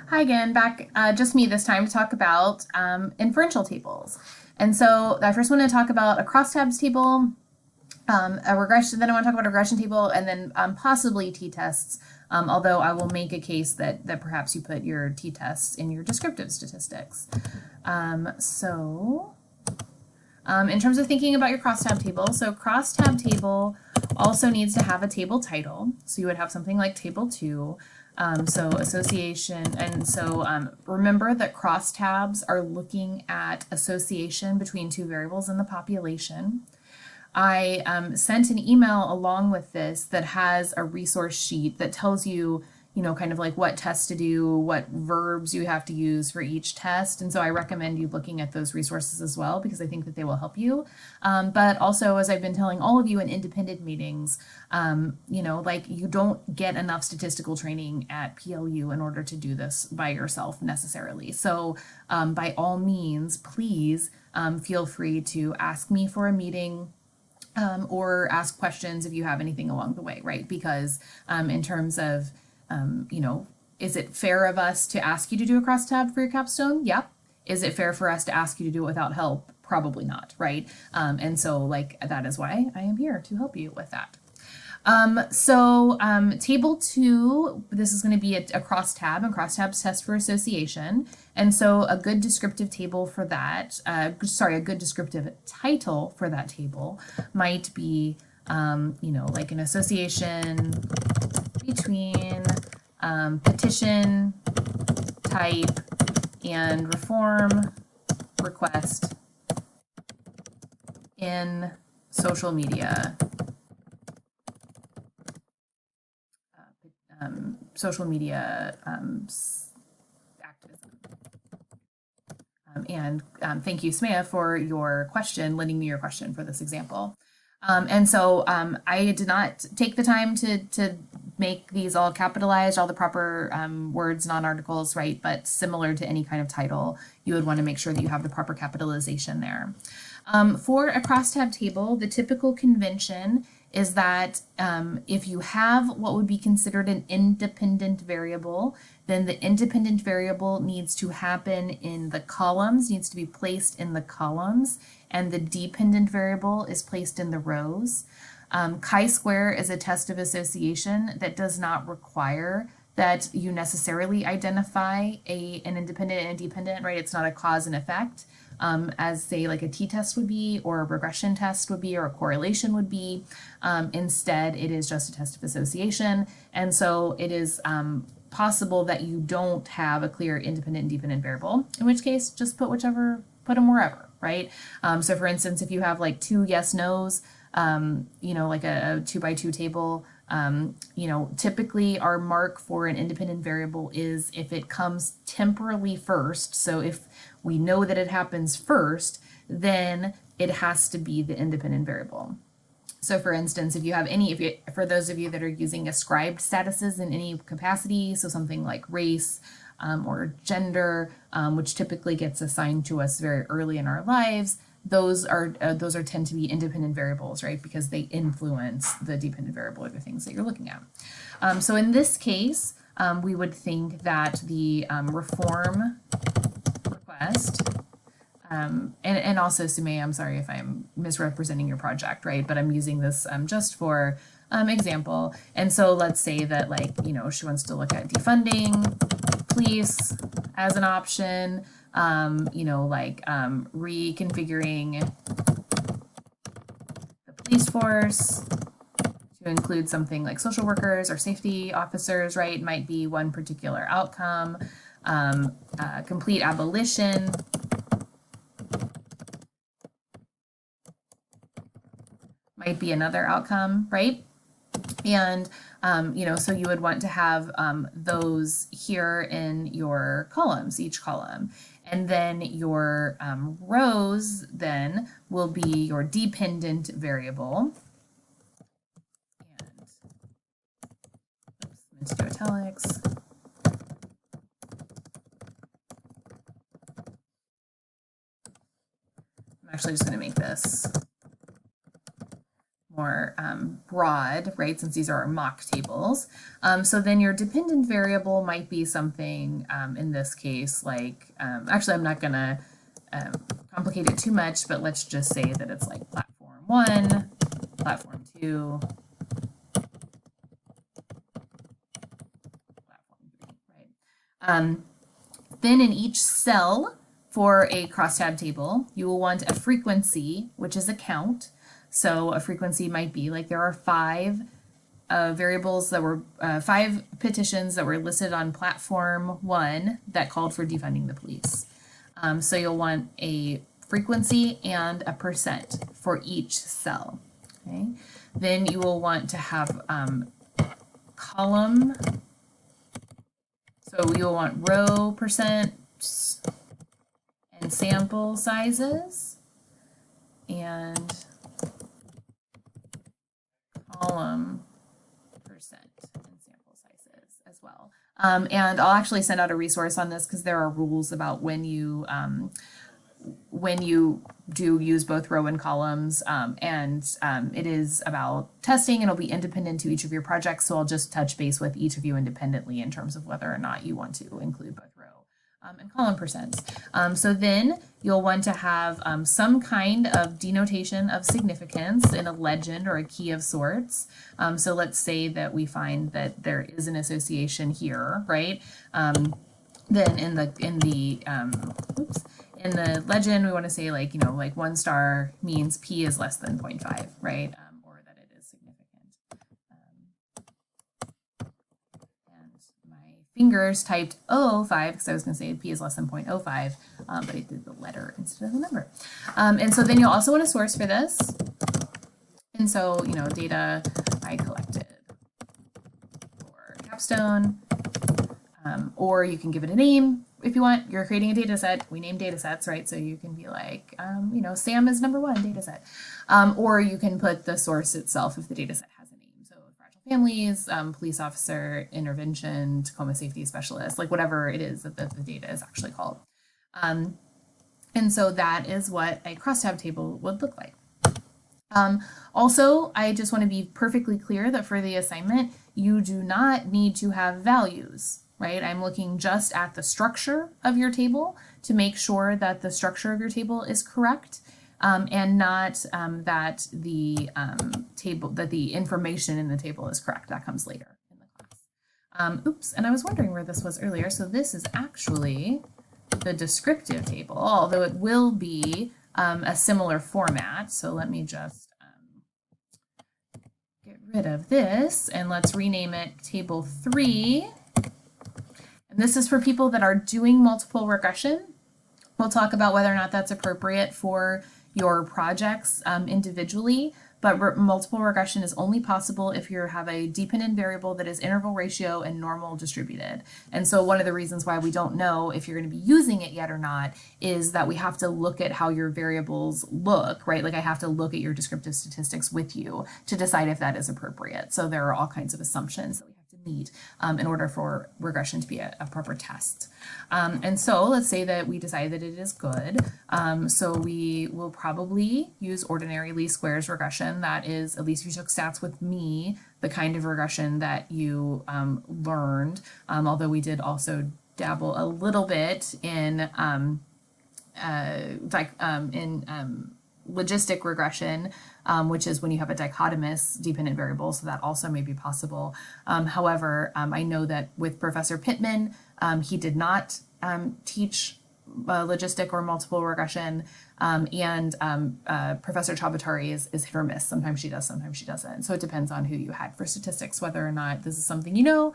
Hi again, back just me this time to talk about inferential tables. And so I first want to talk about a crosstabs table, a regression, then I want to talk about a regression table, and then possibly t-tests, although I will make a case that perhaps you put your t-tests in your descriptive statistics. In terms of thinking about your crosstab table, so crosstab table also needs to have a table title. So you would have something like table 2. So association, and so remember that crosstabs are looking at association between two variables in the population. I sent an email along with this that has a resource sheet that tells you, kind of like what tests to do, what verbs you have to use for each test. And so I recommend you looking at those resources as well because I think that they will help you. But also, as I've been telling all of you in independent meetings, like you don't get enough statistical training at PLU in order to do this by yourself necessarily. So by all means, please feel free to ask me for a meeting. Or ask questions if you have anything along the way, right? Because in terms of, is it fair of us to ask you to do a crosstab for your capstone? Yep. Is it fair for us to ask you to do it without help? Probably not, right? And so that is why I am here to help you with that. Table 2, this is going to be a crosstab, and crosstabs test for association. And so a good descriptive table for that, a good descriptive title for that table might be, like an association between petition type and reform request in social media. Social media activism. Thank you, Smaya, for your question, lending me your question for this example. I did not take the time to make these all capitalized, all the proper words, non-articles, right? But similar to any kind of title, you would want to make sure that you have the proper capitalization there. For a crosstab table, the typical convention is that if you have what would be considered an independent variable, then the independent variable needs to happen in the columns, needs to be placed in the columns, and the dependent variable is placed in the rows. Chi-square is a test of association that does not require that you necessarily identify an independent and a dependent, right? It's not a cause and effect. As say like a t-test would be, or a regression test would be, or a correlation would be. Instead, it is just a test of association. And so it is possible that you don't have a clear independent and dependent variable, in which case just put them wherever, right? So for instance, if you have like 2 yes, no's, like a 2x2 table, typically our mark for an independent variable is if it comes temporally first. So if we know that it happens first, then it has to be the independent variable. So for instance, for those of you that are using ascribed statuses in any capacity, so something like race or gender, which typically gets assigned to us very early in our lives, those tend to be independent variables, right? Because they influence the dependent variable or the things that you're looking at. So in this case, we would think that the reform request, and also Sumay, I'm sorry if I'm misrepresenting your project, right? But I'm using this just for example. And so let's say that she wants to look at defunding police as an option, reconfiguring the police force to include something like social workers or safety officers, right? Might be one particular outcome. Complete abolition might be another outcome, right? And, so you would want to have those here in your columns, each column. And then your rows then will be your dependent variable. And, let's do italics. I'm actually just going to make this more broad, right, since these are our mock tables. So then your dependent variable might be something, in this case, like, actually I'm not going to complicate it too much, but let's just say that it's like platform 1, platform 2, platform 3, right? Then in each cell for a crosstab table, you will want a frequency, which is a count. So a frequency might be like there are 5 variables that were 5 petitions that were listed on platform 1 that called for defunding the police. So you'll want a frequency and a percent for each cell. Okay. Then you will want to have column. So you'll want row percents and sample sizes and column percent and sample sizes as well. And I'll actually send out a resource on this because there are rules about when you do use both row and columns, it is about testing, and it'll be independent to each of your projects, so I'll just touch base with each of you independently in terms of whether or not you want to include both row and column percents. So then you'll want to have some kind of denotation of significance in a legend or a key of sorts. So let's say that we find that there is an association here, right? Then in the legend, we want to say like, like 1 star means P is less than 0.5, right? Or that it is significant. And my fingers typed 0.05 because I was going to say P is less than 0.05, but I did the letter instead of the number. And so then you'll also want a source for this. And so, data I collected for capstone, or you can give it a name. If you want, you're creating a data set. We name data sets, right? So you can be like, Sam is number 1 data set. Or you can put the source itself if the data set has a name. So fragile families, police officer, intervention, Tacoma safety specialist, like whatever it is that the data is actually called. And so that is what a crosstab table would look like. Also, I just want to be perfectly clear that for the assignment, you do not need to have values. Right? I'm looking just at the structure of your table to make sure that the structure of your table is correct, and not that the information in the table is correct. That comes later in the class. Oops, and I was wondering where this was earlier. So this is actually the descriptive table, although it will be a similar format. So let me just get rid of this and let's rename it table 3. And this is for people that are doing multiple regression. We'll talk about whether or not that's appropriate for your projects individually, but multiple regression is only possible if you have a dependent variable that is interval ratio and normal distributed. And so one of the reasons why we don't know if you're going to be using it yet or not is that we have to look at how your variables look, right? Like I have to look at your descriptive statistics with you to decide if that is appropriate. So there are all kinds of assumptions that we have to meet in order for regression to be a proper test. And so let's say that we decide that it is good. So we will probably use ordinary least squares regression. That is, at least if you took stats with me, the kind of regression that you learned, although we did also dabble a little bit in logistic regression, which is when you have a dichotomous dependent variable, so that also may be possible. However, I know that with Professor Pittman, he did not teach logistic or multiple regression, and Professor Chabatari is hit or miss. Sometimes she does, sometimes she doesn't. So it depends on who you had for statistics, whether or not this is something you know,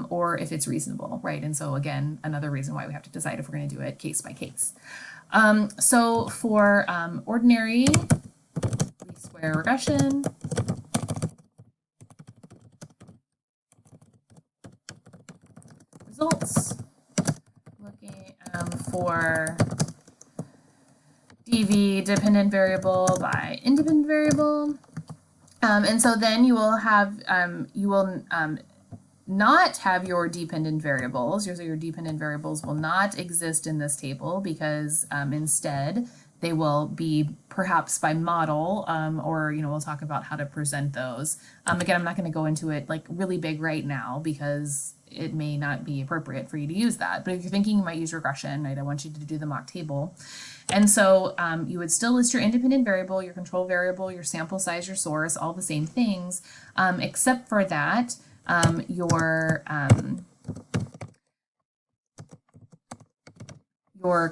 or if it's reasonable, right? And so again, another reason why we have to decide if we're going to do it case by case. So for ordinary least square regression, results, looking for DV dependent variable by independent variable. And so then you will have, not have your dependent variables. So your dependent variables will not exist in this table because instead They will be perhaps by model, or we'll talk about how to present those. Again, I'm not going to go into it like really big right now because it may not be appropriate for you to use that. But if you're thinking you might use regression, right, I want you to do the mock table. And so you would still list your independent variable, your control variable, your sample size, your source, all the same things, except for that your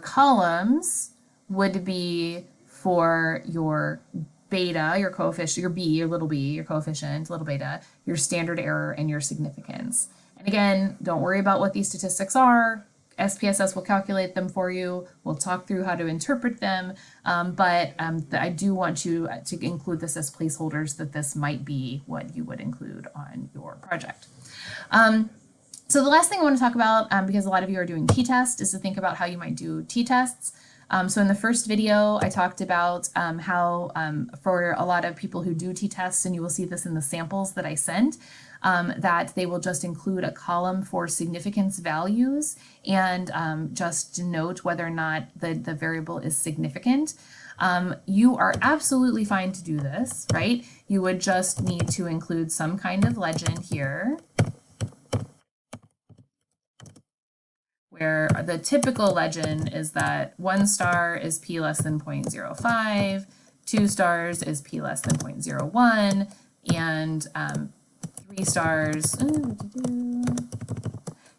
columns would be for your beta, your coefficient, your b, your little b, your coefficient, little beta, your standard error, and your significance. And again, don't worry about what these statistics are. SPSS will calculate them for you. We'll talk through how to interpret them, but I do want you to include this as placeholders, that this might be what you would include on your project. So the last thing I want to talk about, because a lot of you are doing t-tests, is to think about how you might do t-tests. So in the first video, I talked about how for a lot of people who do t-tests, and you will see this in the samples that I sent, that they will just include a column for significance values and just denote whether or not the variable is significant. You are absolutely fine to do this, right? You would just need to include some kind of legend here, where the typical legend is that 1 star is p less than 0.05, 2 stars is p less than 0.01, and 3 stars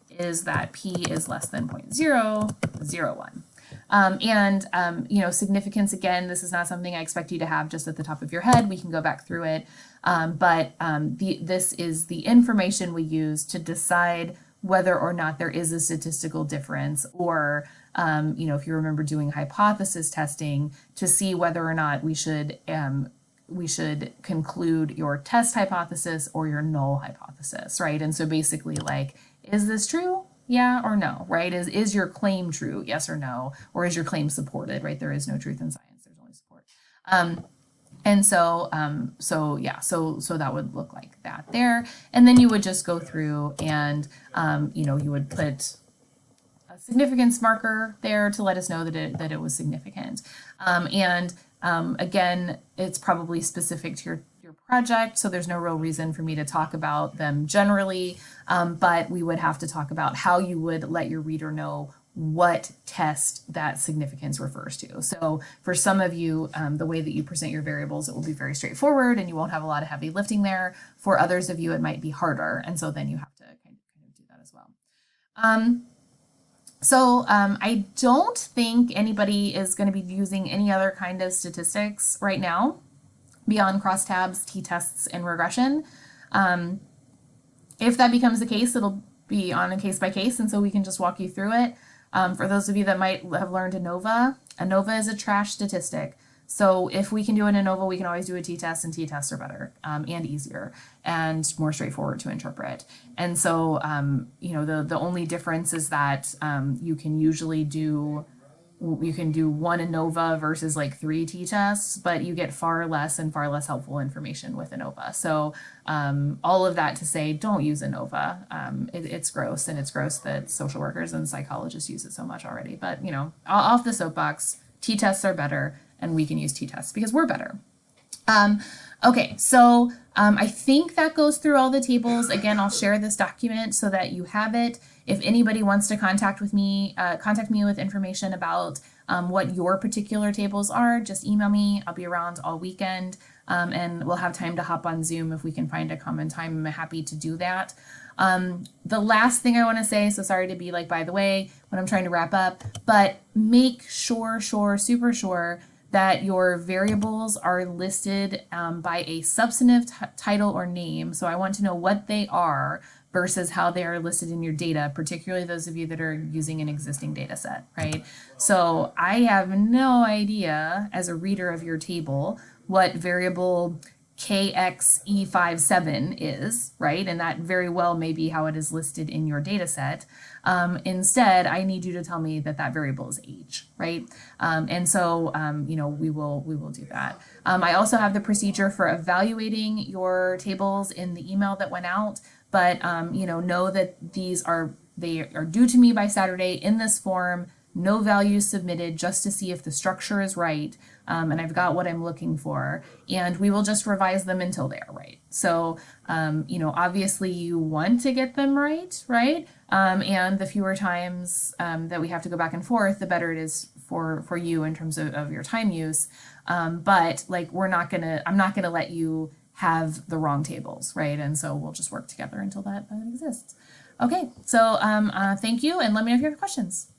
is that p is less than 0.001. Significance, again, this is not something I expect you to have just at the top of your head. We can go back through it, but this is the information we use to decide whether or not there is a statistical difference, or if you remember doing hypothesis testing, to see whether or not we should conclude your test hypothesis or your null hypothesis, right? And so basically, like, is this true? Yeah or no, right? Is your claim true? Yes or no? Or is your claim supported, right? There is no truth in science, there's only support. And so that would look like that there. And then you would just go through and, you would put a significance marker there to let us know that it was significant. Again, it's probably specific to your project, so there's no real reason for me to talk about them generally, but we would have to talk about how you would let your reader know what test that significance refers to. So for some of you, the way that you present your variables, it will be very straightforward and you won't have a lot of heavy lifting there. For others of you, it might be harder, and so then you have to kind of do that as well. I don't think anybody is going to be using any other kind of statistics right now beyond crosstabs, t-tests, and regression. If that becomes the case, it'll be on a case by case, and so we can just walk you through it. For those of you that might have learned ANOVA is a trash statistic. So if we can do an ANOVA, we can always do a t-test, and t-tests are better and easier and more straightforward to interpret. And so, the only difference is that you can do one ANOVA versus like 3 t-tests, but you get far less helpful information with ANOVA. So all of that to say, don't use ANOVA. It's gross, and it's gross that social workers and psychologists use it so much already. But, off the soapbox, t-tests are better, and we can use t-tests because we're better. Okay, so I think that goes through all the tables. Again, I'll share this document so that you have it. If anybody wants to contact me with information about what your particular tables are, just email me. I'll be around all weekend, and we'll have time to hop on Zoom if we can find a common time. I'm happy to do that. The last thing I want to say, so sorry to be like, by the way, when I'm trying to wrap up, but make super sure that your variables are listed by a substantive title or name. So I want to know what they are versus how they are listed in your data, particularly those of you that are using an existing data set, right? So I have no idea as a reader of your table what variable KXE57 is, right? And that very well may be how it is listed in your data set. Instead, I need you to tell me that variable is age, right? And so, we will do that. I also have the procedure for evaluating your tables in the email that went out, but know that they are due to me by Saturday in this form. no values submitted just to see if the structure is right, and I've got what I'm looking for, and we will just revise them until they are right. So, obviously you want to get them right, right? And the fewer times that we have to go back and forth, the better it is for you in terms of your time use. But like, I'm not gonna let you have the wrong tables, right? And so we'll just work together until that exists. Okay, so thank you, and let me know if you have questions.